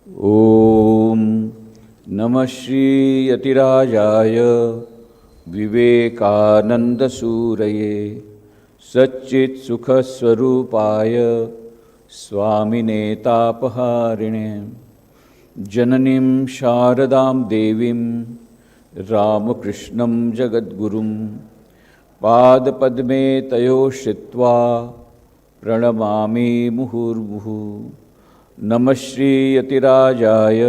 ॐ नमः श्रीयतिराजाय विवेकानन्दसूरये सच्चित्सुखस्वरूपाय स्वामिने तापहारिणे जननीं शारदां देवीं रामकृष्णं जगद्गुरुं पादपद्मे तयोः श्रित्वा प्रणमामि मुहुर्मुहुः। नमः श्रीयतिराजाय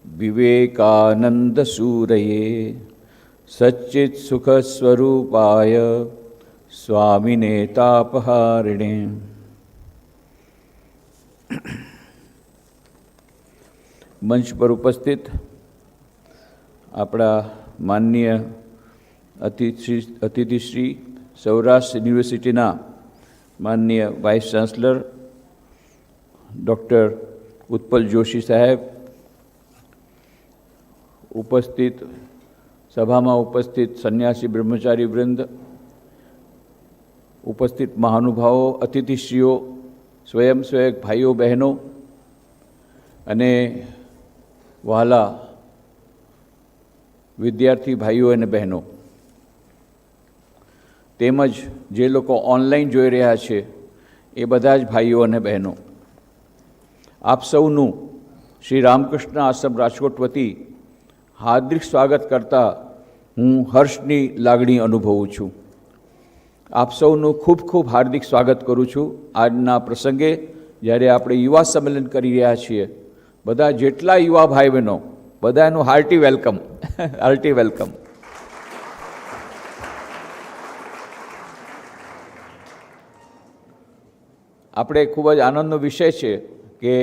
विवेकानन्दसूरये सच्चित्सुखस्वरूपाय स्वामिने तापहारिणे। मंच पर उपस्थित अपना माननीय अतिथिश्री सौराष्ट्र यूनिवर्सिटीना माननीय vice chancellor doctor Utpal Joshi साहेब, उपस्थित सभा में उपस्थित सन्यासी ब्रह्मचारी वृंद, उपस्थित महानुभावों, अतिथिश्रीओ, स्वयंसेवक भाईओ बहनों अने वहाला विद्यार्थी भाईओ अने बहनों, तेमज जे लोग ऑनलाइन जोई रह्या छे ए बधा ज भाईओ अने बहनों, आप सौनु श्री रामकृष्ण आश्रम राजकोट वती हार्दिक स्वागत करता हूँ हर्षनी लागणी अनुभवुं छूं। आप सौनु खूब खूब हार्दिक स्वागत करूँ छूं। आजना प्रसंगे ज्यारे आपणे युवा सम्मेलन करी रह्या छीए, बधा जेटला युवा भाई बहनों बधानु हार्टी वेलकम हार्टी वेलकम। આપણે ખૂબ જ આનંદનો વિષય છે કે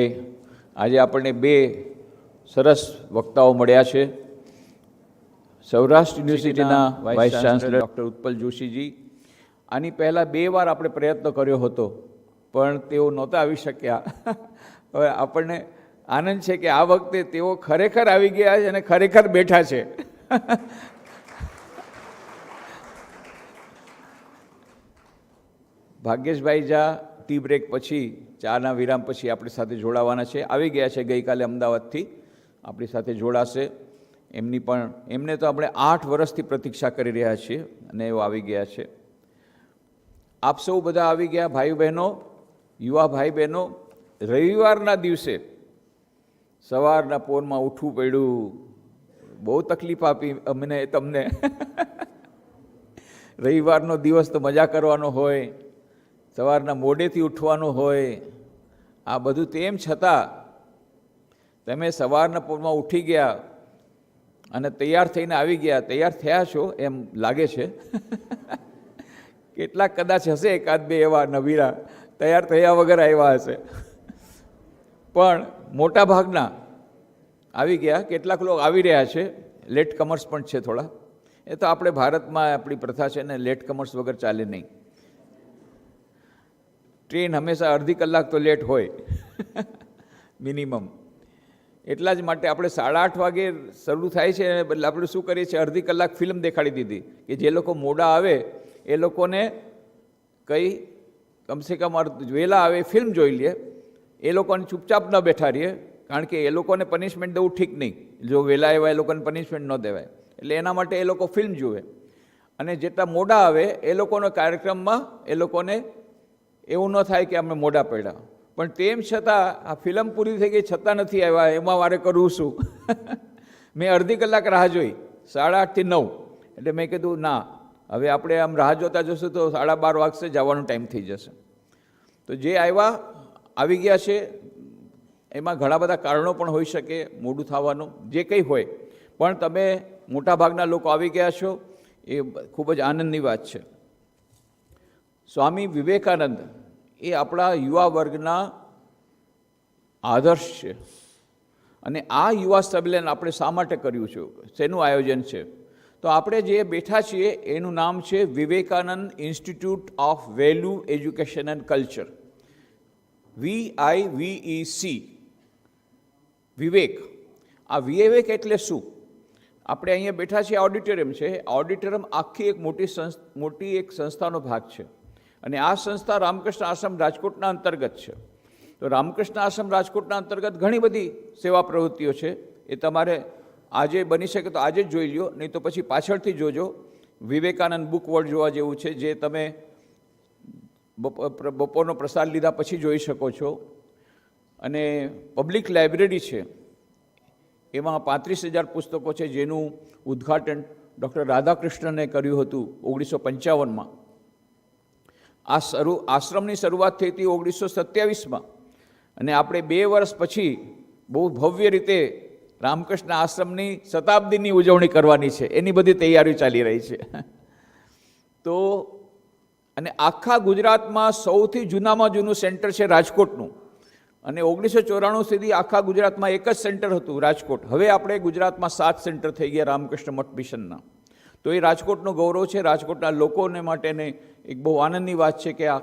આજે આપણને બે સરસ વક્તાઓ મળ્યા છે। સૌરાષ્ટ્ર યુનિવર્સિટીના vice chancellor doctor Utpal Joshiji, આની પહેલાં બે વાર આપણે પ્રયત્ન કર્યો હતો પણ તેઓ નહોતા આવી શક્યા। હવે આપણને આનંદ છે કે આ વખતે તેઓ ખરેખર આવી ગયા છે અને ખરેખર બેઠા છે। ભાગ્યેશભાઈ જા ટી બ્રેક પછી ચાના વિરામ પછી આપણી સાથે જોડાવાના છે, આવી ગયા છે ગઈકાલે અમદાવાદથી, આપણી સાથે જોડાશે। એમની પણ એમને તો આપણે 8 વર્ષથી પ્રતીક્ષા કરી રહ્યા છીએ અને એઓ આવી ગયા છે। આપ સૌ બધા આવી ગયા ભાઈ બહેનો, યુવા ભાઈ બહેનો। રવિવારના દિવસે સવારના પોરમાં ઉઠવું પડ્યું, બહુ તકલીફ આપી અમને તમને। રવિવારનો દિવસ તો મજા કરવાનો હોય, સવારના મોડેથી ઉઠવાનું હોય, આ બધું તેમ છતાં તમે સવારના પોરમાં ઉઠી ગયા અને તૈયાર થઈને આવી ગયા। તૈયાર થયા છો એમ લાગે છે। કેટલાક કદાચ હશે એકાદ બે એવા નવીરા તૈયાર થયા વગર આવ્યા હશે, પણ મોટા ભાગના આવી ગયા। કેટલાક લોકો આવી રહ્યા છે, લેટ કમર્સ પણ છે થોડા। એ તો આપણે ભારતમાં આપણી પ્રથા છે ને, લેટ કમર્સ વગર ચાલે નહીં। ટ્રેન હંમેશા અડધી કલાક તો લેટ હોય મિનિમમ, એટલા જ માટે આપણે 8:30 વાગે શરૂ થાય છે, બદલે આપણે શું કરીએ છીએ, અડધી કલાક ફિલ્મ દેખાડી દીધી કે જે લોકો મોડા આવે એ લોકોને કંઈ કમસે કમ વહેલા આવે ફિલ્મ જોઈ લે, એ લોકોને ચૂપચાપ ન બેઠા રહીએ, કારણ કે એ લોકોને પનિશમેન્ટ દેવું ઠીક નહીં। જો વહેલા આવ્યા એ લોકોને પનિશમેન્ટ ન દેવાય, એટલે એના માટે એ લોકો ફિલ્મ જુએ। અને જેટલા મોડા આવે એ લોકોનો કાર્યક્રમમાં એ લોકોને એવું ન થાય કે અમે મોડા પડ્યા, પણ તેમ છતાં આ ફિલ્મ પૂરી થઈ ગઈ છતાં નથી આવ્યા, એમાં મારે કરવું શું? મેં અડધી કલાક રાહ જોઈ, 8:30 થી 9, એટલે મેં કીધું ના, હવે આપણે આમ રાહ જોતા જશું તો 12:30 વાગશે, જવાનો ટાઈમ થઈ જશે। તો જે આવ્યા આવી ગયા છે, એમાં ઘણા બધા કારણો પણ હોઈ શકે મોડું થવાનું, જે કંઈ હોય, પણ તમે મોટાભાગના લોકો આવી ગયા છો એ ખૂબ જ આનંદની વાત છે। સ્વામી વિવેકાનંદ એ આપણા યુવા વર્ગના આદર્શ છે, અને આ યુવા સંમેલન આપણે શા માટે કર્યું છે, શેનું આયોજન છે? તો આપણે જે બેઠા છીએ એનું નામ છે Vivekananda institute of value education and culture, VIVEC, વિવેક। આ વિવેક એટલે શું? આપણે અહીંયા બેઠા છીએ, ઓડિટોરિયમ છે, ઓડિટોરિયમ આખી એક મોટી એક સંસ્થાનો ભાગ છે, અને આ સંસ્થા રામકૃષ્ણ આશ્રમ રાજકોટના અંતર્ગત છે। તો રામકૃષ્ણ આશ્રમ રાજકોટના અંતર્ગત ઘણી બધી સેવા પ્રવૃત્તિઓ છે. એ તમારે આજે બની શકે તો આજે જ જોઈ લ્યો, નહીં તો પછી પાછળથી જોજો. વિવેકાનંદ બુક વર્લ્ડ જોવા જેવું છે, જે તમે બપોરનો પ્રસાદ લીધા પછી જોઈ શકો છો. અને પબ્લિક લાઇબ્રેરી છે, એમાં 35,000 પુસ્તકો છે, જેનું ઉદ્ઘાટન ડૉક્ટર રાધાકૃષ્ણને કર્યું હતું 1955માં. આશ્રમની શરૂઆત થઈ હતી 1927માં, અને આપણે 2 વર્ષ પછી બહુ ભવ્ય રીતે રામકૃષ્ણ આશ્રમની શતાબ્દીની ઉજવણી કરવાની છે. એની બધી તૈયારીઓ ચાલી રહી છે. તો અને આખા ગુજરાતમાં સૌથી જૂનામાં જૂનું સેન્ટર છે રાજકોટનું. અને 1994 સુધી આખા ગુજરાતમાં એક જ સેન્ટર હતું, રાજકોટ. હવે આપણે ગુજરાતમાં 7 સેન્ટર થઈ ગયા રામકૃષ્ણ મઠ મિશનના. તો એ રાજકોટનું ગૌરવ છે. રાજકોટના લોકોને માટેને એક બહુ આનંદની વાત છે કે આ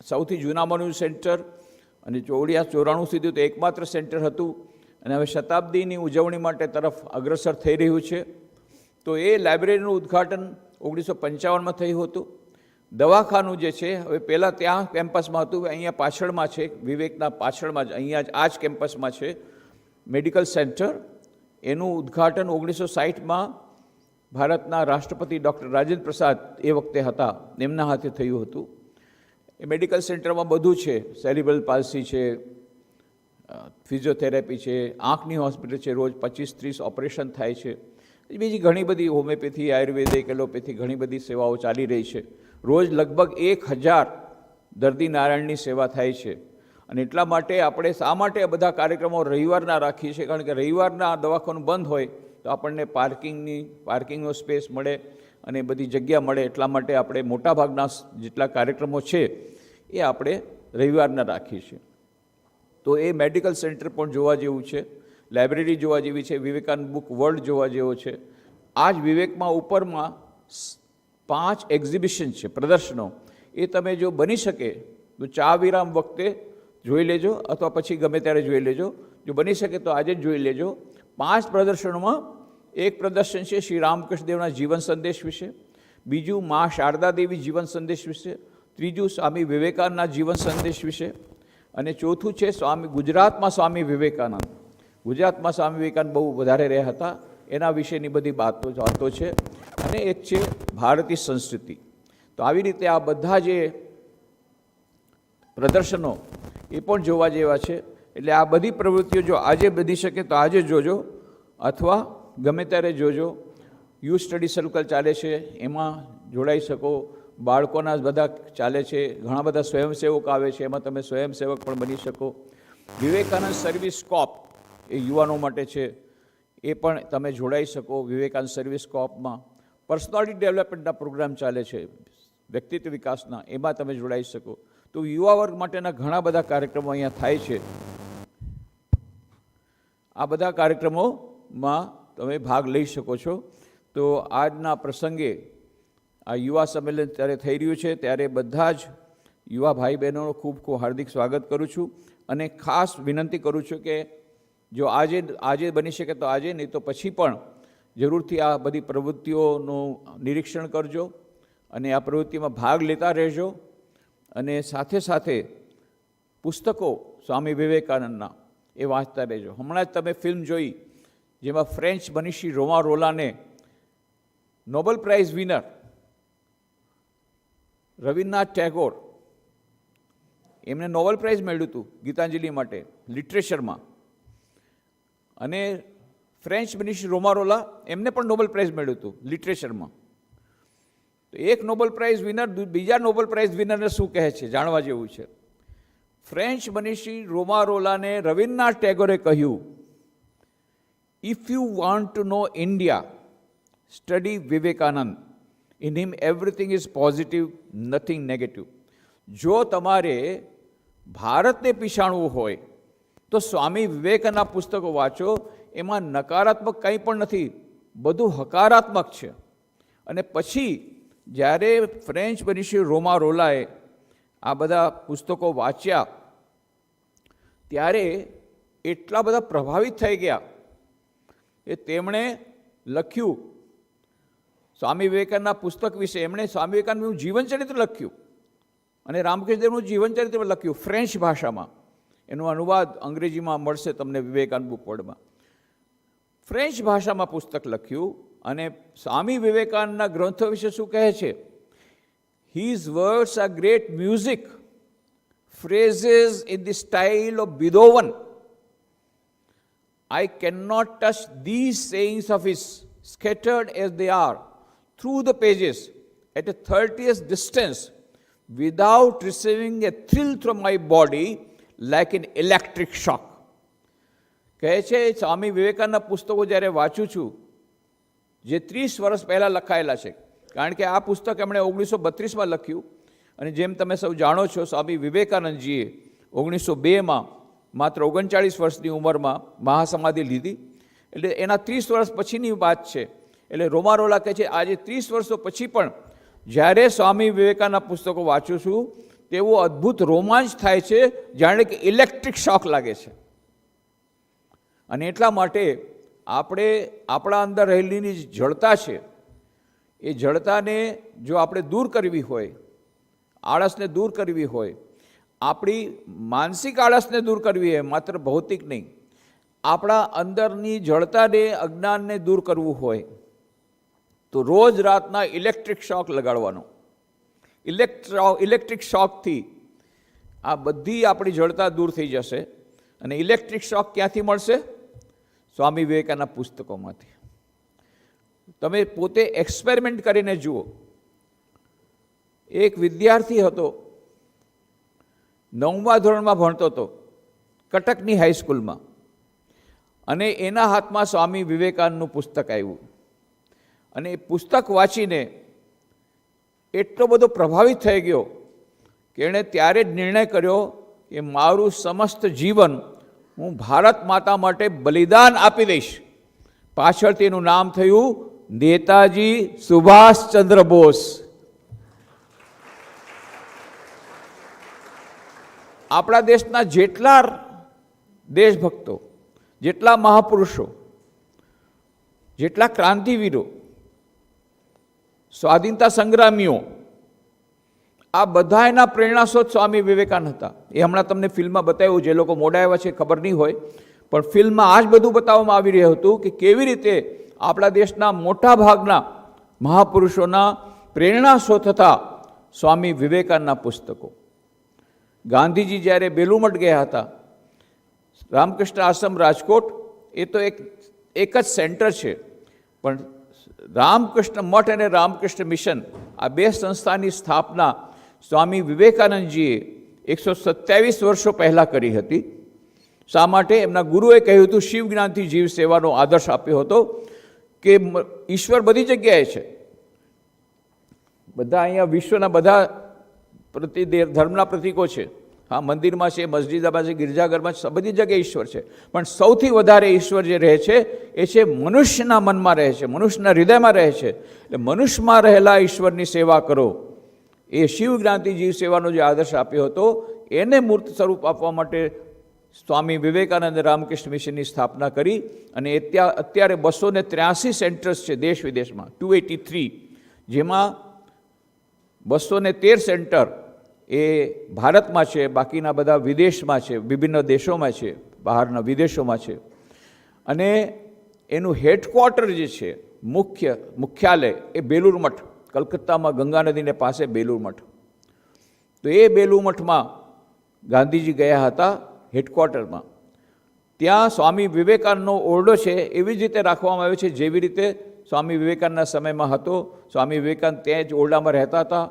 સૌથી જૂનામાં જૂનું સેન્ટર, અને 94 સુધી તો એકમાત્ર સેન્ટર હતું, અને હવે શતાબ્દીની ઉજવણી માટે તરફ અગ્રસર થઈ રહ્યું છે. તો એ લાઇબ્રેરીનું ઉદ્ઘાટન 1955માં થયું હતું. દવાખાનું જે છે, હવે પહેલાં ત્યાં કેમ્પસમાં હતું, અહીંયા પાછળમાં છે, વિવેકના પાછળમાં જ, અહીંયા જ આ જ કેમ્પસમાં છે મેડિકલ સેન્ટર. એનું ઉદ્ઘાટન 1960માં ભારતના રાષ્ટ્રપતિ ડૉક્ટર રાજેન્દ્ર પ્રસાદ એ વખતે હતા, એમના હાથે થયું હતું. એ મેડિકલ સેન્ટરમાં બધું છે, સેરિબ્રલ પાલ્સી છે, ફિઝિયોથેરાપી છે, આંખની હોસ્પિટલ છે, રોજ 25-30 ઓપરેશન થાય છે. બીજી ઘણી બધી હોમિયોપેથી, આયુર્વેદિક, એલોપેથી ઘણી બધી સેવાઓ ચાલી રહી છે. રોજ લગભગ 1000 દર્દી નારાયણની સેવા થાય છે. અને એટલા માટે આપણે શા માટે આ બધા કાર્યક્રમો રવિવારના રાખીએ છીએ? કારણ કે રવિવારના દવાખાનું બંધ હોય તો આપણને પાર્કિંગનો સ્પેસ મળે અને બધી જગ્યા મળે. એટલા માટે આપણે મોટાભાગના જેટલા કાર્યક્રમો છે એ આપણે રવિવારના રાખીએ છીએ. તો એ મેડિકલ સેન્ટર પણ જોવા જેવું છે, લાઇબ્રેરી જોવા જેવી છે, વિવેકાનંદ બુક વર્લ્ડ જોવા જેવો છે. આ જ વિવેકમાં ઉપરમાં 5 એક્ઝિબિશન છે, પ્રદર્શનો. એ તમે જો બની શકે તો ચા વિરામ વખતે જોઈ લેજો, અથવા પછી ગમે ત્યારે જોઈ લેજો. જો બની શકે તો આજે જ જોઈ લેજો. 5 પ્રદર્શનોમાં એક પ્રદર્શન છે શ્રી રામકૃષ્ણ દેવના જીવન સંદેશ વિશે, બીજું મા શારદા દેવી જીવન સંદેશ વિશે, ત્રીજું સ્વામી વિવેકાનંદના જીવન સંદેશ વિશે, અને ચોથું છે ગુજરાતમાં સ્વામી વિવેકાનંદ. ગુજરાતમાં સ્વામી વિવેકાનંદ બહુ વધારે રહ્યા હતા, એના વિશેની બધી વાતો છે. અને એક છે ભારતીય સંસ્કૃતિ. તો આવી રીતે આ બધા જે પ્રદર્શનો એ પણ જોવા જેવા છે. એટલે આ બધી પ્રવૃત્તિઓ જો આજે બની શકે તો આજે જોજો, અથવા ગમે ત્યારે જોજો. યુથ સ્ટડી સર્કલ ચાલે છે, એમાં જોડાઈ શકો. બાળકોના બધા ચાલે છે, ઘણા બધા સ્વયંસેવક આવે છે, એમાં તમે સ્વયંસેવક પણ બની શકો. વિવેકાનંદ સર્વિસ કોપ એ યુવાનો માટે છે, એ પણ તમે જોડાઈ શકો વિવેકાનંદ સર્વિસ કોપમાં. પર્સનાલિટી ડેવલપમેન્ટના પ્રોગ્રામ ચાલે છે, વ્યક્તિત્વ વિકાસના, એમાં તમે જોડાઈ શકો. તો યુવા વર્ગ માટેના ઘણા બધા કાર્યક્રમો અહીંયા થાય છે. આ બધા કાર્યક્રમોમાં તમે ભાગ લઈ શકો છો. તો આજના પ્રસંગે આ યુવા સંમેલન ત્યારે થઈ રહ્યું છે, ત્યારે બધા જ યુવા ભાઈ બહેનોનું ખૂબ ખૂબ હાર્દિક સ્વાગત કરું છું. અને ખાસ વિનંતી કરું છું કે જો આજે બની શકે તો આજે, નહીં તો પછી પણ જરૂરથી આ બધી પ્રવૃત્તિઓનું નિરીક્ષણ કરજો અને આ પ્રવૃત્તિમાં ભાગ લેતા રહેજો. અને સાથે સાથે પુસ્તકો સ્વામી વિવેકાનંદના એ વાંચતા રહેજો. હમણાં જ તમે ફિલ્મ જોઈ જેમાં ફ્રેન્ચ મનીષી રોમા રોલાને Nobel prize winner Rabindranath Tagore, એમને નોબેલ પ્રાઇઝ મળ્યું હતું ગીતાંજલિ માટે લિટરેચરમાં. અને ફ્રેન્ચ મનીષી રોમા રોલા, એમને પણ નોબેલ પ્રાઇઝ મળ્યું હતું લિટરેચરમાં. તો એક નોબેલ પ્રાઇઝ વિનર બીજા નોબેલ પ્રાઇઝ વિનરને શું કહે છે, જાણવા જેવું છે. ફ્રેન્ચ મનીષી રોમા રોલાને રવિન્દ્રનાથ ટેગોરે કહ્યું, if you want to know India, study Vivekananda. In him everything is positive, nothing negative. જો તમારે ભારતને પીછાણવું હોય તો સ્વામી વિવેકાનંદના પુસ્તકો વાંચો. એમાં નકારાત્મક કંઈ પણ નથી, બધું હકારાત્મક છે. અને પછી જ્યારે ફ્રેન્ચ મનીષી રોમા રોલાએ આ બધા પુસ્તકો વાંચ્યા ત્યારે એટલા બધા પ્રભાવિત થઈ ગયા કે તેમણે લખ્યું સ્વામી વિવેકાનંદના પુસ્તક વિશે. એમણે સ્વામી વિવેકાનંદનું જીવનચરિત્ર લખ્યું અને રામકૃષ્ણ દેવનું જીવનચરિત્ર લખ્યું ફ્રેન્ચ ભાષામાં. એનો અનુવાદ અંગ્રેજીમાં મળશે તમને વિવેકાનંદ બુક વર્લ્ડમાં. ફ્રેન્ચ ભાષામાં પુસ્તક લખ્યું અને સ્વામી વિવેકાનંદના ગ્રંથો વિશે શું કહે છે? His words are great music, phrases in the style of Beethoven. I cannot touch these sayings of his, scattered as they are through the pages at a 30th distance, without receiving a thrill through my body like an electric shock. કહે છે સ્વામી વિવેકાનંદના પુસ્તકો જ્યારે વાંચું છું, જે 30 વર્ષ પહેલાં લખાયેલા છે, કારણ કે આ પુસ્તક એમણે 1932માં લખ્યું અને જેમ તમે સૌ જાણો છો સ્વામી વિવેકાનંદજીએ 1902માં માત્ર 39 વર્ષની ઉંમરમાં મહાસમાધિ લીધી. એટલે એના 30 વર્ષ પછીની વાત છે. એટલે રોમારોલા કહે છે આજે 30 વર્ષો પછી પણ જ્યારે સ્વામી વિવેકાનંદના પુસ્તકો વાંચું છું તેવો અદ્ભુત રોમાંચ થાય છે, જાણે કે ઇલેક્ટ્રિક શોક લાગે છે. અને એટલા માટે આપણે આપણા અંદર રહેલી જે જડતા છે એ જડતાને જો આપણે દૂર કરવી હોય, આળસને દૂર કરવી હોય, આપણી માનસિક આળસને દૂર કરવી હોય, માત્ર ભૌતિક નહીં, આપણા અંદરની જડતાને અજ્ઞાનને દૂર કરવું હોય તો રોજ રાતના ઇલેક્ટ્રિક શોક લગાડવાનો. ઇલેક્ટ્રિક શોકથી આ બધી આપણી જડતા દૂર થઈ જશે. અને ઇલેક્ટ્રિક શોક ક્યાંથી મળશે? સ્વામી વિવેકાનંદના પુસ્તકોમાંથી. તમે પોતે એક્સપેરિમેન્ટ કરીને જુઓ. એક વિદ્યાર્થી હતો, 9મા ધોરણમાં ભણતો હતો કટકની હાઈસ્કૂલમાં, અને એના હાથમાં સ્વામી વિવેકાનંદનું પુસ્તક આવ્યું અને એ પુસ્તક વાંચીને એટલો બધો પ્રભાવિત થઈ ગયો કે એણે ત્યારે જ નિર્ણય કર્યો કે મારું સમસ્ત જીવન હું ભારત માતા માટે બલિદાન આપી દઈશ. પાછળથી એનું નામ થયું નેતાજી સુભાષચંદ્ર બોઝ. આપણા દેશના જેટલા દેશભક્તો, જેટલા મહાપુરુષો, જેટલા ક્રાંતિવીરો, સ્વાધીનતા સંગ્રામીઓ, આ બધા એના પ્રેરણાસ્ત્રોત સ્વામી વિવેકાનંદ હતા. એ હમણાં તમને ફિલ્મમાં બતાવ્યું, જે લોકો મોડા આવ્યા છે ખબર નહીં હોય, પણ ફિલ્મમાં આ જ બધું બતાવવામાં આવી રહ્યું હતું કે કેવી રીતે આપણા દેશના મોટા ભાગના મહાપુરુષોના પ્રેરણાસ્ત્રોત હતા સ્વામી વિવેકાનંદના પુસ્તકો. ગાંધીજી જ્યારે બેલુમઠ ગયા હતા, રામકૃષ્ણ આશ્રમ રાજકોટ એ તો એક જ સેન્ટર છે, પણ રામકૃષ્ણ મઠ અને રામકૃષ્ણ મિશન આ બે સંસ્થાની સ્થાપના સ્વામી વિવેકાનંદજીએ 127 વર્ષો પહેલાં કરી હતી. શા માટે? એમના ગુરુએ કહ્યું હતું, શિવ જ્ઞાનથી જીવ સેવાનો આદર્શ આપ્યો હતો કે ઈશ્વર બધી જગ્યાએ છે. બધા અહીંયા વિશ્વના બધા ધર્મના પ્રતીકો છે. હા, મંદિરમાં છે, મસ્જિદમાં છે, ગિરજાઘરમાં છે, બધી જગ્યાએ ઈશ્વર છે, પણ સૌથી વધારે ઈશ્વર જે રહે છે એ છે મનુષ્યના મનમાં રહે છે, મનુષ્યના હૃદયમાં રહે છે. એટલે મનુષ્યમાં રહેલા ઈશ્વરની સેવા કરો. એ શિવ જ્ઞાનથી જીવ સેવાનો જે આદર્શ આપ્યો હતો એને મૂર્ત સ્વરૂપ આપવા માટે સ્વામી વિવેકાનંદે રામકૃષ્ણ મિશનની સ્થાપના કરી. અને અત્યારે 283 સેન્ટર્સ છે દેશ વિદેશમાં, 283, જેમાં 213 સેન્ટર એ ભારતમાં છે, બાકીના બધા વિદેશમાં છે, વિભિન્ન દેશોમાં છે, બહારના વિદેશોમાં છે. અને એનું હેડક્વાર્ટર જે છે, મુખ્યાલય એ બેલુર મઠ, કલકત્તામાં ગંગા નદીને પાસે બેલુર મઠ. તો એ બેલુર મઠમાં ગાંધીજી ગયા હતા હેડક્વાર્ટરમાં. ત્યાં સ્વામી વિવેકાનંદનો ઓરડો છે એવી જ રીતે રાખવામાં આવ્યો છે જેવી રીતે સ્વામી વિવેકાનંદના સમયમાં હતો. સ્વામી વિવેકાનંદ ત્યાં જ ઓરડામાં રહેતા હતા.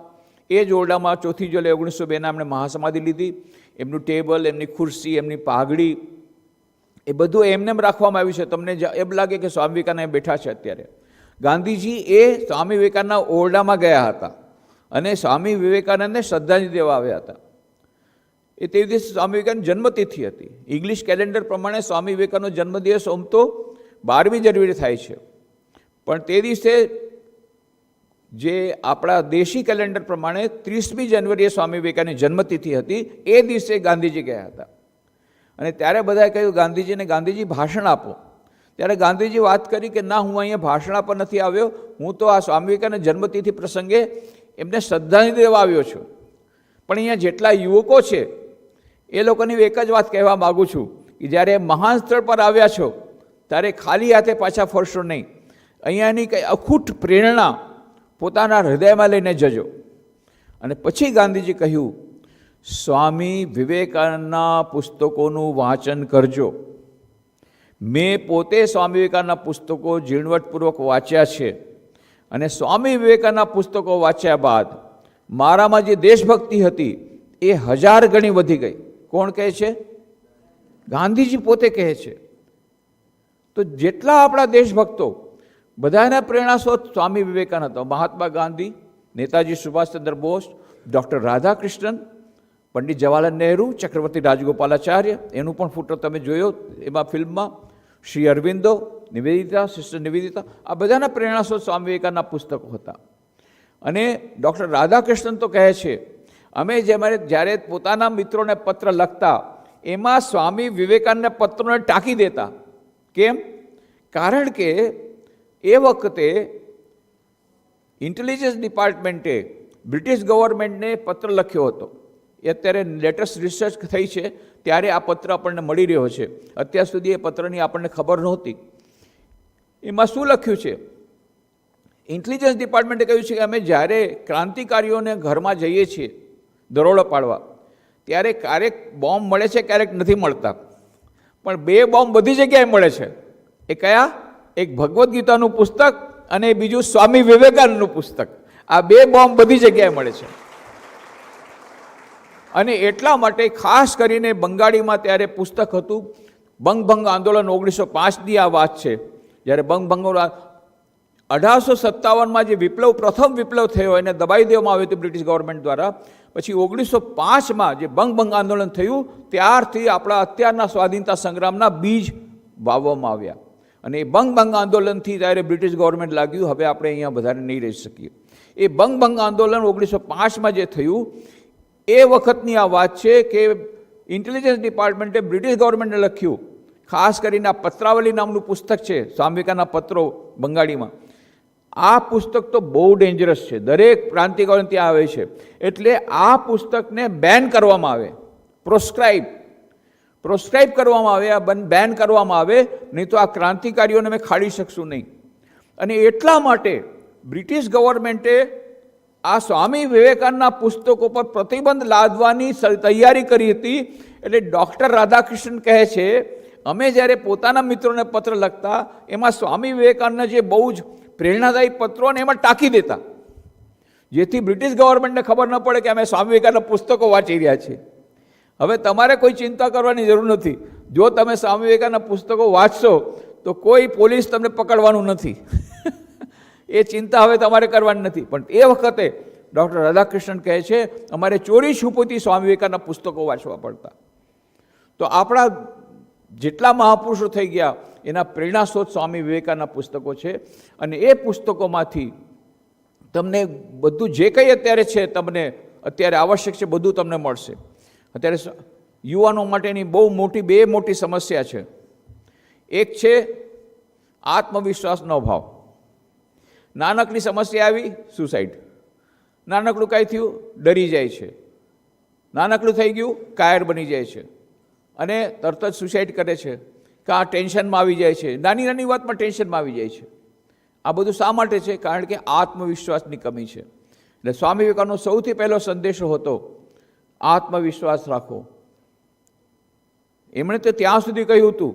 એ જ ઓરડામાં 4 જુલાઈ 1902 એમણે મહાસમાધિ લીધી. એમનું ટેબલ, એમની ખુરશી, એમની પાઘડી, એ બધું એમને એમ રાખવામાં આવ્યું છે. તમને એમ લાગે કે સ્વામી વિવેકાનંદ બેઠા છે અત્યારે. ગાંધીજી એ સ્વામી વિવેકાનંદના ઓરડામાં ગયા હતા અને સ્વામી વિવેકાનંદને શ્રદ્ધાંજલિ દેવા આવ્યા હતા. એ તે દિવસે સ્વામી વિવેકાનંદ જન્મતિથિ હતી. ઇંગ્લિશ કેલેન્ડર પ્રમાણે સ્વામી વિવેકાનંદનો જન્મદિવસ આમ તો 12મી જાન્યુઆરી થાય છે, પણ તે દિવસે જે આપણા દેશી કેલેન્ડર પ્રમાણે 30મી જાન્યુઆરીએ સ્વામી વિવેકાનંદની જન્મતિથિ હતી. એ દિવસે ગાંધીજી ગયા હતા. અને ત્યારે બધાએ કહ્યું ગાંધીજીને, ગાંધીજી ભાષણ આપો. ત્યારે ગાંધીજી વાત કરી કે ના, હું અહીંયા ભાષણ આપવા નથી આવ્યો, હું તો આ સ્વામી વિવેકાનંદ જન્મતિથિ પ્રસંગે એમને શ્રદ્ધાંજલિ દેવા આવ્યો છું. પણ અહીંયા જેટલા યુવકો છે એ લોકોની એક જ વાત કહેવા માગું છું કે જ્યારે મહાન સ્થળ પર આવ્યા છો ત્યારે ખાલી હાથે પાછા ફરશો નહીં. અહીંયાની કંઈ અખૂટ પ્રેરણા પોતાના હૃદયમાં લઈને જજો. અને પછી ગાંધીજી કહ્યું, સ્વામી વિવેકાનંદના પુસ્તકોનું વાંચન કરજો. મેં પોતે સ્વામી વિવેકાનંદના પુસ્તકો ઝીણવટપૂર્વક વાંચ્યા છે અને સ્વામી વિવેકાનંદના પુસ્તકો વાંચ્યા બાદ મારામાં જે દેશભક્તિ હતી એ 1000 ગણી વધી ગઈ. કોણ કહે છે? ગાંધીજી પોતે કહે છે. તો જેટલા આપણા દેશભક્તો બધાના પ્રેરણા સ્ત્રોત સ્વામી વિવેકાનંદ હતા. મહાત્મા ગાંધી, નેતાજી સુભાષચંદ્ર બોઝ, ડૉક્ટર રાધાકૃષ્ણન, પંડિત જવાહરલાલ નહેરુ, ચક્રવર્તી રાજગોપાલાચાર્ય, એનું પણ ફૂટો તમે જોયો એમાં ફિલ્મમાં, શ્રી અરવિંદો, નિવેદિતા, સિસ્ટર નિવેદિતા, આ બધાના પ્રેરણા સ્ત્રોત સ્વામી વિવેકાનંદના પુસ્તકો હતા. અને ડૉક્ટર રાધાકૃષ્ણન તો કહે છે, અમે જ્યારે પોતાના મિત્રોને પત્ર લખતા એમાં સ્વામી વિવેકાનંદના પત્રોને ટાંકી દેતા. કેમ? કારણ કે એ વખતે ઇન્ટેલિજન્સ ડિપાર્ટમેન્ટે બ્રિટિશ ગવર્મેન્ટને પત્ર લખ્યો હતો. એ અત્યારે લેટેસ્ટ રિસર્ચ થઈ છે ત્યારે આ પત્ર આપણને મળી રહ્યો છે. અત્યાર સુધી એ પત્રની આપણને ખબર નહોતી. એમાં શું લખ્યું છે? ઇન્ટેલિજન્સ ડિપાર્ટમેન્ટે કહ્યું છે કે અમે જ્યારે ક્રાંતિકારીઓને ઘરમાં જઈએ છીએ દરોડો પાડવા, ત્યારે ક્યારેક બોમ્બ મળે છે, ક્યારેક નથી મળતા, પણ 2 બોમ્બ બધી જગ્યાએ મળે છે. એ કયા? એક ભગવદ્ ગીતાનું પુસ્તક અને બીજું સ્વામી વિવેકાનંદનું પુસ્તક. આ 2 બોમ્બ બધી જગ્યાએ મળે છે. અને એટલા માટે ખાસ કરીને બંગાળીમાં ત્યારે પુસ્તક હતું બંગભંગ આંદોલન 1905ની આ વાત છે. જ્યારે બંગભંગ 1857માં જે વિપ્લવ, પ્રથમ વિપ્લવ થયો એને દબાઈ દેવામાં આવ્યો હતો બ્રિટિશ ગવર્મેન્ટ દ્વારા. પછી 1905માં જે બંગભંગ આંદોલન થયું ત્યારથી આપણા અત્યારના સ્વાધીનતા સંગ્રામના બીજ વાવવામાં આવ્યા. અને એ બંગભંગ આંદોલનથી ત્યારે બ્રિટિશ ગવર્મેન્ટ લાગ્યું હવે આપણે અહીંયા વધારે નહીં રહી શકીએ. એ બંગભંગ આંદોલન 1905માં જે થયું એ વખતની આ વાત છે કે ઇન્ટેલિજન્સ ડિપાર્ટમેન્ટે બ્રિટિશ ગવર્મેન્ટને લખ્યું, ખાસ કરીને આ પત્રાવલી નામનું પુસ્તક છે, સ્વામી વિવેકાનંદના પત્રો બંગાળીમાં. આ પુસ્તક તો બહુ ડેન્જરસ છે, દરેક ક્રાંતિકારીઓ ત્યાં આવે છે. એટલે આ પુસ્તકને બેન કરવામાં આવે, પ્રોસ્ક્રાઇબ કરવામાં આવે, આ બેન કરવામાં આવે, નહીં તો આ ક્રાંતિકારીઓને અમે ખાડી શકશું નહીં. અને એટલા માટે બ્રિટિશ ગવર્મેન્ટે આ સ્વામી વિવેકાનંદના પુસ્તકો પર પ્રતિબંધ લાદવાની તૈયારી કરી હતી. એટલે ડૉક્ટર રાધાકૃષ્ણન કહે છે, અમે જ્યારે પોતાના મિત્રોને પત્ર લખતા એમાં સ્વામી વિવેકાનંદના જે બહુ જ પ્રેરણાદાયી પત્રોને એમાં ટાંકી દેતા, જેથી બ્રિટિશ ગવર્મેન્ટને ખબર ન પડે કે અમે સ્વામી વિવેકાનંદના પુસ્તકો વાંચી રહ્યા છીએ. હવે તમારે કોઈ ચિંતા કરવાની જરૂર નથી. જો તમે સ્વામી વિવેકાનંદના પુસ્તકો વાંચશો તો કોઈ પોલીસ તમને પકડવાનું નથી. એ ચિંતા હવે તમારે કરવાની નથી. પણ એ વખતે ડૉક્ટર રાધાકૃષ્ણન કહે છે અમારે ચોરી છુપોથી સ્વામી વિવેકાનંદના પુસ્તકો વાંચવા પડતા. તો આપણા જેટલા મહાપુરુષો થઈ ગયા એના પ્રેરણા સ્ત્રોત સ્વામી વિવેકાનંદના પુસ્તકો છે. અને એ પુસ્તકોમાંથી તમને બધું જે કંઈ અત્યારે છે, તમને અત્યારે આવશ્યક છે, બધું તમને મળશે. અત્યારે યુવાનો માટેની બહુ મોટી 2 મોટી સમસ્યા છે. એક છે આત્મવિશ્વાસનો અભાવ. નાનકડી સમસ્યા આવી, સુસાઇડ. નાનકડું કાંઈ થયું, ડરી જાય છે. નાનકડું થઈ ગયું, કાયર બની જાય છે અને તરત જ સુસાઇડ કરે છે, કાં ટેન્શનમાં આવી જાય છે, નાની નાની વાતમાં ટેન્શનમાં આવી જાય છે. આ બધું શા માટે છે? કારણ કે આત્મવિશ્વાસની કમી છે. એટલે સ્વામી વિવેકાનંદનો સૌથી પહેલો સંદેશો હતો આત્મવિશ્વાસ રાખો. એમણે તો ત્યાં સુધી કહ્યું હતું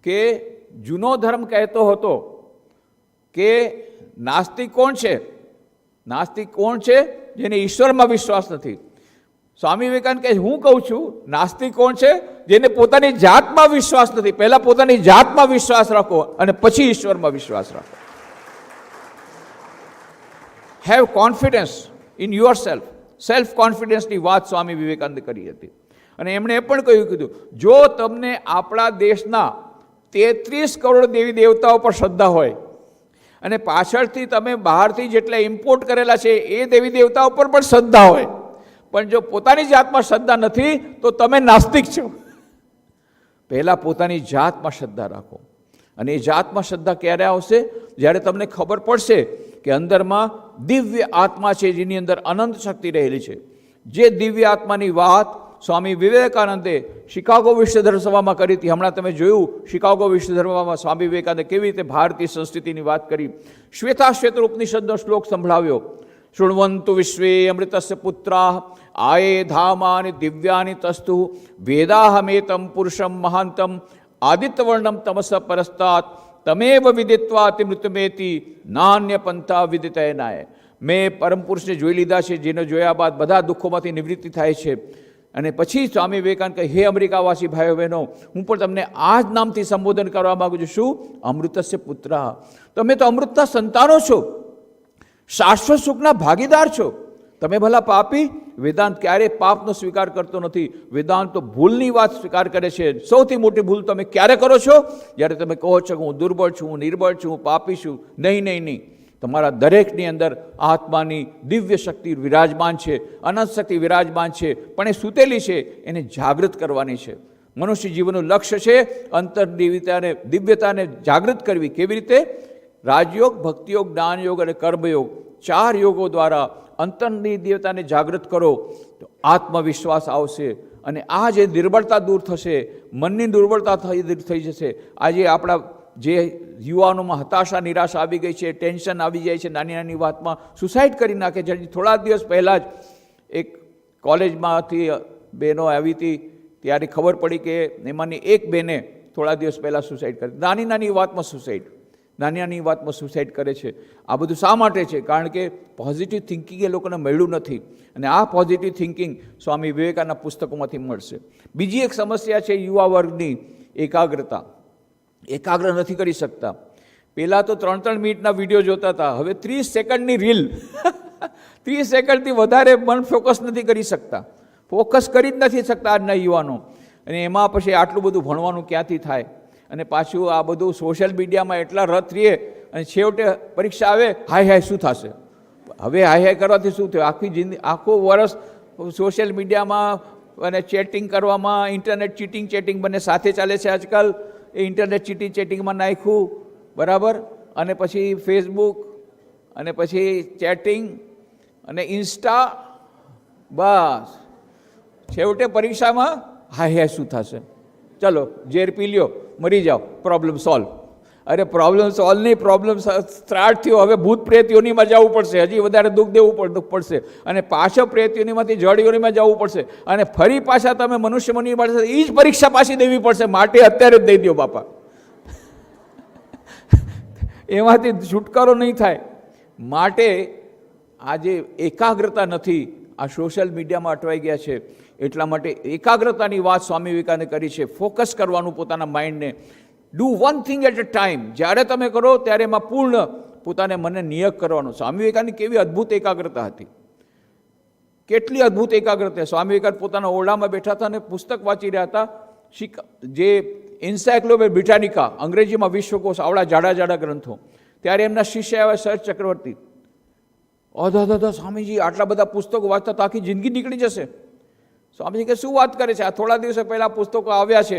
કે જૂનો ધર્મ કહેતો હતો કે નાસ્તિક કોણ છે? નાસ્તિક કોણ છે? જેને ઈશ્વરમાં વિશ્વાસ નથી. સ્વામી વિવેકાનંદ કહે હું કહું છું નાસ્તિક કોણ છે? જેને પોતાની જાતમાં વિશ્વાસ નથી. પહેલા પોતાની જાતમાં વિશ્વાસ રાખો અને પછી ઈશ્વરમાં વિશ્વાસ રાખો. Have confidence in yourself. Self કોન્ફિડન્સની વાત સ્વામી વિવેકાનંદે કરી હતી. અને એમણે એ પણ કીધું જો તમને આપણા દેશના 33 કરોડ દેવી દેવતાઓ પર શ્રદ્ધા હોય અને પાછળથી તમે બહારથી જેટલા ઇમ્પોર્ટ કરેલા છે એ દેવી દેવતાઓ પર પણ શ્રદ્ધા હોય, પણ જો પોતાની જાતમાં શ્રદ્ધા નથી તો તમે નાસ્તિક છો. પહેલાં પોતાની જાતમાં શ્રદ્ધા રાખો. અને એ જાતમાં શ્રદ્ધા ક્યારે આવશે? જ્યારે તમને ખબર પડશે કે અંદરમાં દિવ્ય આત્મા છે જેની અંદર અનંત શક્તિ રહેલી છે. જે દિવ્ય આત્માની વાત સ્વામી વિવેકાનંદે શિકાગો વિશ્વ ધર્મ સભામાં કરી હતી. હમણાં તમે જોયું શિકાગો વિશ્વ ધર્મમાં સ્વામી વિવેકાનંદે કેવી રીતે ભારતીય સંસ્કૃતિની વાત કરી. શ્વેતાશ્વેત ઉપનિષદનો શ્લોક સંભળાવ્યો, શૃણવંતુ વિશ્વે અમૃતસ્ય પુત્રા આયે ધામાની દિવ્યાની તસ્તુ વેદાહમેતમ પુરુષમ મહાંતમ આદિત્યવર્ણમ તમસ પરસ્તાત તમેવ વિદિત્વાતિ મૃત્યુમેતિ નાન્ય પંથા વિદિતયનાય. મેં પરમ પુરુષને જોઈ લીધા છે, જેને જોયા બાદ બધા દુઃખોમાંથી નિવૃત્તિ થાય છે. અને પછી સ્વામી વિવેકાનંદ કહે, હે અમેરિકાવાસી ભાઈઓ બહેનો, હું પણ તમને આ જ નામથી સંબોધન કરવા માગું છું. શું? અમૃતસ્ય પુત્ર. તમે તો અમૃતના સંતાનો છો, શાશ્વત સુખના ભાગીદાર છો. તમે ભલા પાપી? વેદાંત ક્યારેય પાપનો સ્વીકાર કરતો નથી. વેદાંત તો ભૂલની વાત સ્વીકાર કરે છે. સૌથી મોટી ભૂલ તમે ક્યારે કરો છો? જ્યારે તમે કહો છો કે હું દુર્બળ છું, હું નિર્બળ છું, હું પાપી છું. નહીં નહીં નહીં, તમારા દરેકની અંદર આત્માની દિવ્ય શક્તિ વિરાજમાન છે, અનંત શક્તિ વિરાજમાન છે, પણ એ સૂતેલી છે. એને જાગૃત કરવાની છે. મનુષ્ય જીવનનું લક્ષ્ય છે દિવ્યતાને જાગૃત કરવી. કેવી રીતે? રાજયોગ, ભક્તિયોગ, જ્ઞાનયોગ અને કર્મયોગ, 4 યોગો દ્વારા અંતરની દિવ્યતાને જાગૃત કરો તો આત્મવિશ્વાસ આવશે. અને આ જે નિર્બળતા દૂર થશે, મનની દુર્બળતા થઈ જશે. આજે આપણા જે યુવાનોમાં હતાશા, નિરાશા આવી ગઈ છે, ટેન્શન આવી જાય છે, નાની નાની વાતમાં સુસાઇડ કરી નાખે છે. થોડા દિવસ પહેલાં જ એક કોલેજમાંથી બહેનો આવી હતી, ત્યારે ખબર પડી કે એમાંની એક બહેને થોડા દિવસ પહેલાં સુસાઇડ કરી. નાની નાની વાતમાં સુસાઇડ કરે છે. આ બધું શા માટે છે? કારણ કે પોઝિટિવ થિંકિંગ એ લોકોને મળ્યું નથી. અને આ પોઝિટિવ થિંકિંગ સ્વામી વિવેકાનંદના પુસ્તકોમાંથી મળશે. બીજી એક સમસ્યા છે યુવા વર્ગની, એકાગ્રતા. એકાગ્ર નથી કરી શકતા. પહેલાં તો 3-3 મિનિટના વિડીયો જોતા હતા, હવે 30 સેકન્ડની રીલ. 30 સેકન્ડથી વધારે મન ફોકસ નથી કરી શકતા, ફોકસ કરી જ નથી શકતા આજના યુવાનો. અને એમાં પછી આટલું બધું ભણવાનું ક્યાંથી થાય? અને પાછું આ બધું સોશિયલ મીડિયામાં એટલા રત રહીએ, અને છેવટે પરીક્ષા આવે, હાય શું થશે? હવે હાય કરવાથી શું થયું? આખી જિંદગી, આખું વર્ષ સોશિયલ મીડિયામાં અને ચેટિંગ કરવામાં, ઇન્ટરનેટ ચેટિંગ બંને સાથે ચાલે છે આજકાલ. એ ઇન્ટરનેટ ચેટિંગમાં નાખ્યું, બરાબર, અને પછી ફેસબુક, અને પછી ચેટિંગ અને ઇન્સ્ટા. બસ છેવટે પરીક્ષામાં હાય શું થશે? ચલો ઝેર પી લ્યો, મરી જાઓ, પ્રોબ્લેમ સોલ્વ. અરે પ્રોબ્લેમ સોલ્વ નહીં, પ્રોબ્લેમ સ્ટાર્ટ થયો. હવે ભૂત પ્રેત યોનીમાં જવું પડશે, હજી વધારે દુઃખ દેવું પડશે, અને પાછો પ્રેત યોનીમાંથી જળ યોનીમાં જવું પડશે, અને ફરી પાછા તમે મનુષ્ય મુનિ મળશે, એ જ પરીક્ષા પાછી દેવી પડશે. માટે અત્યારે જ દઈ દો બાપા, એમાંથી છુટકારો નહીં થાય. માટે આજે એકાગ્રતા નથી, આ સોશિયલ મીડિયામાં અટવાઈ ગયા છે. એટલા માટે એકાગ્રતાની વાત સ્વામી વિવેકાનંદે કરી છે. ફોકસ કરવાનું પોતાના માઇન્ડને. Do one thing at a time. જ્યારે તમે કરો ત્યારે એમાં પૂર્ણ પોતાને મને નિયત કરવાનો. સ્વામી વિવેકાનંદની કેવી અદ્ભુત એકાગ્રતા હતી, કેટલી અદ્ભુત એકાગ્રતા. સ્વામી વિવેકાનંદ પોતાના ઓરડામાં બેઠા હતા અને પુસ્તક વાંચી રહ્યા હતા, જે એન્સાયક્લોપીડિયા બ્રિટાનિકા, અંગ્રેજીમાં વિશ્વકોશ, આવડા જાડા ગ્રંથો. ત્યારે એમના શિષ્ય આવ્યા સર ચક્રવર્તી. દાદા સ્વામીજી આટલા બધા પુસ્તકો વાંચતા તો આખી જિંદગી નીકળી જશે. સ્વામીજી કે શું વાત કરે છે? આ થોડા દિવસો પહેલાં પુસ્તકો આવ્યા છે,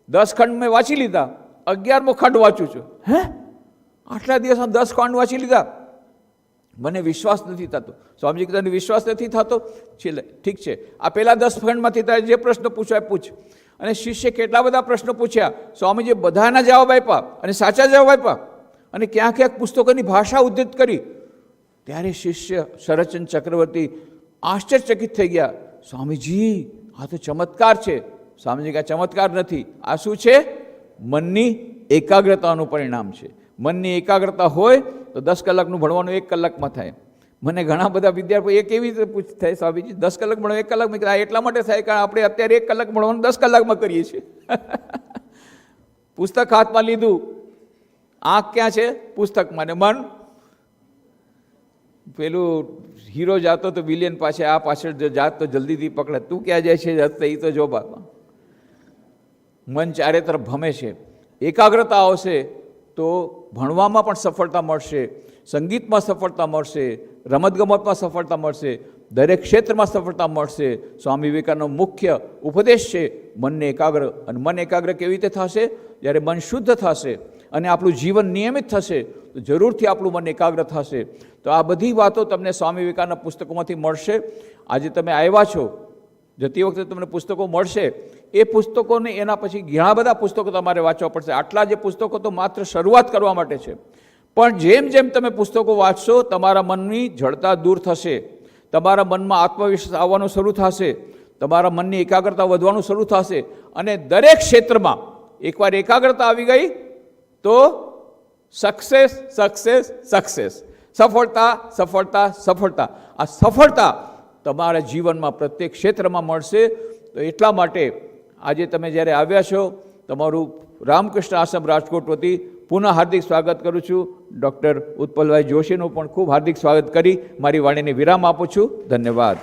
10 ખંડ મેં વાંચી લીધા, 11મો ખંડ વાંચું છું. હે, આટલા દિવસમાં 10 ખંડ વાંચી લીધા? મને વિશ્વાસ નથી થતો. સ્વામીજી તને વિશ્વાસ નથી થતો? ઠીક છે, આ પહેલાં 10 ખંડમાંથી તારે જે પ્રશ્ન પૂછાય પૂછ. અને શિષ્ય કેટલા બધા પ્રશ્નો પૂછ્યા, સ્વામીજી બધાના જવાબ આપ્યા, અને સાચા જવાબ આપ્યા, અને ક્યાંક પુસ્તકોની ભાષા ઉદ્ધિત કરી. ત્યારે શિષ્ય શરદચંદ્ર ચક્રવર્તી આશ્ચર્યચકિત થઈ ગયા. સ્વામીજી આ તો ચમત્કાર છે. સ્વામીજી કે ચમત્કાર નથી, આ શું છે? મનની એકાગ્રતાનું પરિણામ છે. મનની એકાગ્રતા હોય તો 10 કલાકનું ભણવાનું 1 કલાકમાં થાય. મને ઘણા બધા વિદ્યાર્થીઓ એ કેવી રીતે થાય, સ્વામીજી 10 કલાક ભણવાનું 1 કલાકમાં? એટલા માટે થાય કારણ આપણે અત્યારે 1 કલાક ભણવાનું 10 કલાકમાં કરીએ છીએ. પુસ્તક હાથમાં લીધું, આંખ ક્યાં છે? પુસ્તકમાં. ને મન પેલું હીરો જાતો તો વિલિયન પાસે, આ પાછળ જાત તો જલ્દીથી પકડે, તું ક્યાં જાય છે એ તો જો બાપા. મન ચારે તરફ ભમે છે. એકાગ્રતા આવશે તો ભણવામાં પણ સફળતા મળશે, સંગીતમાં સફળતા મળશે, રમતગમતમાં સફળતા મળશે, દરેક ક્ષેત્રમાં સફળતા મળશે. સ્વામી વિવેકાનંદનો મુખ્ય ઉપદેશ છે મનને એકાગ્ર. અને મન એકાગ્ર કેવી રીતે થશે? જ્યારે મન શુદ્ધ થશે અને આપણું જીવન નિયમિત થશે તો જરૂરથી આપણું મન એકાગ્ર થશે. તો આ બધી વાતો તમને સ્વામી વિવેકાનંદના પુસ્તકોમાંથી મળશે. આજે તમે આવ્યા છો જતી વખતે તમને પુસ્તકો મળશે, એ પુસ્તકોને એના પછી ઘણા બધા પુસ્તકો તમારે વાંચવા પડશે. આટલા જે પુસ્તકો તો માત્ર શરૂઆત કરવા માટે છે, પણ જેમ જેમ તમે પુસ્તકો વાંચશો તમારા મનની જડતા દૂર થશે, તમારા મનમાં આત્મવિશ્વાસ આવવાનું શરૂ થશે, તમારા મનની એકાગ્રતા વધવાનું શરૂ થશે, અને દરેક ક્ષેત્રમાં એકવાર એકાગ્રતા આવી ગઈ તો સક્સેસ સક્સેસ સક્સેસ, સફળતા સફળતા સફળતા. આ સફળતા તમારા જીવનમાં પ્રત્યેક ક્ષેત્રમાં મળશે. તો એટલા માટે આજે તમે જ્યારે આવ્યા છો, તમારું રામકૃષ્ણ આશ્રમ રાજકોટ વતી પુનઃ હાર્દિક સ્વાગત કરું છું. ડૉક્ટર ઉત્પલભાઈ જોશીનું પણ ખૂબ હાર્દિક સ્વાગત કરી મારી વાણીને વિરામ આપું છું. ધન્યવાદ.